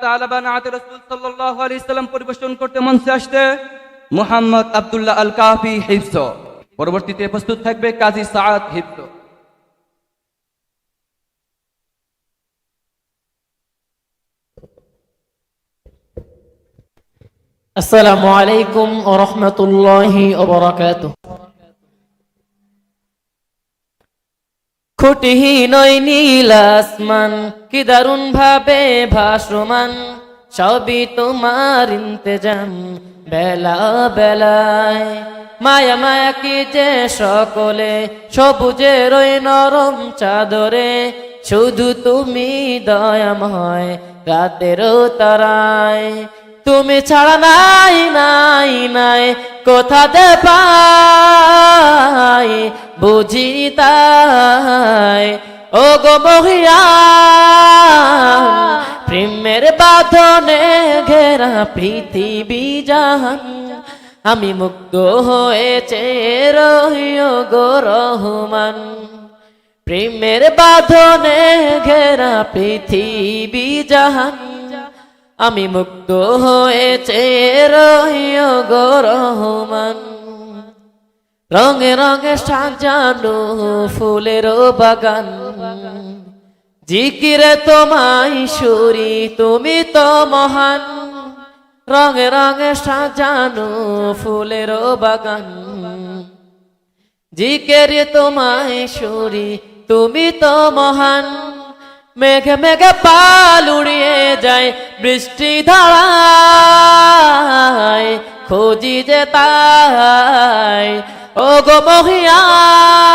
তাআলা বানাতে রাসূল সাল্লাল্লাহু আলাইহি সাল্লাম পরিবেশন করতে মঞ্চে আসতে মুহাম্মদ আব্দুল্লাহ আল কাফি হিফজ। পরবর্তীতে প্রস্তুত থাকবে কাজী সাআদ হিফজ। আসসালামু আলাইকুম ওয়া রাহমাতুল্লাহি ওয়া বারাকাতুহু। খুঁটিহীন নীল আসমান কি দারুণ ভাবে ভাসমান, সবই তোমার ইন্তেজাম বেলা বেলায়। মায়া মায়া কি যে সকলে সবুজের ওই নরম চাদরে, শুধু তুমি দয়াময় রাতেরও তারায়। তুমি ছাড়া নাই নাই নাই কোথাতে পাই, বুঝি তাই ও গো মহিয়ান। প্রেমের বাঁধনে ঘেরা পৃথিবী জাহান, আমি মুগ্ধ হয়েছে রহিও গো রহমান। প্রেমের বাঁধনে ঘেরা পৃথিবী জাহান, আমি মুগ্ধ হয়েছে রহিও গো রহমান। রঙে রঙে সাজানো ফুলের বাগান, জিকিরে তোমায় সুরি তুমি তো মহান। রঙে রঙে সাজানো ফুলের বাগান, জিকিরে তোমায় সুরি তুমি তো মহান। মেঘে মেঘে পাল উড়িয়ে যায় বৃষ্টি ধারায়, খুঁজি যে তাই ও গো মহিয়ান।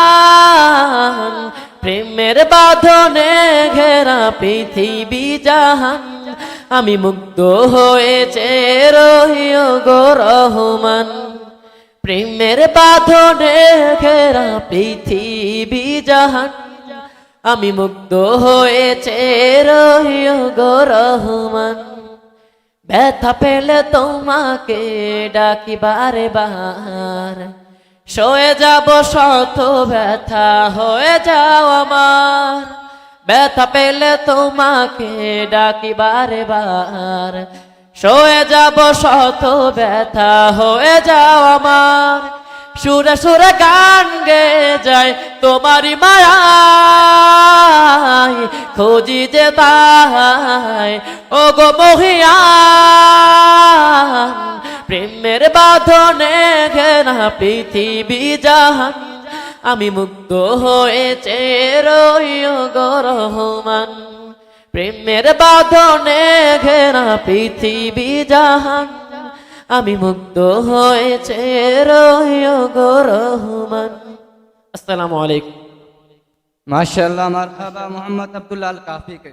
প্রেমের বাঁধনে ঘেরা পৃথিবী জাহান, আমি মুগ্ধ হয়েছে রহিও গো রহমান। প্রেমের বাঁধনে ঘেরা পৃথিবী জাহান, আমি মুগ্ধ হয়েছে রহিও গো রহমান। ব্যথা পেলে তোমাকে ডাকি বারে বার, সয়ে যাব শত ব্যথা হয়ে যাও আমার। ব্যথা পেলে তোমাকে ডাকি বারে বার, সয়ে যাব শত ব্যথা হয়ে যাও আমার। সুরে সুরে গান গে যায় তোমারি মায়ায়, খুঁজি যে তাই ও গো মহিয়ান। প্রেমের বাঁধনে ঘেরা পৃথিবী জাহান, আমি মুগ্ধ হয়েছে রহিও গো রহমান। প্রেমের বাঁধনে ঘেরা পৃথিবী জাহান, আমি মুগ্ধ হয়েছে রহিও গো রহমান। আসসালামু আলাইকুম। মাশাআল্লাহ, মারহাবা মুহাম্মদ আব্দুল্লাহ আল কাফি কে।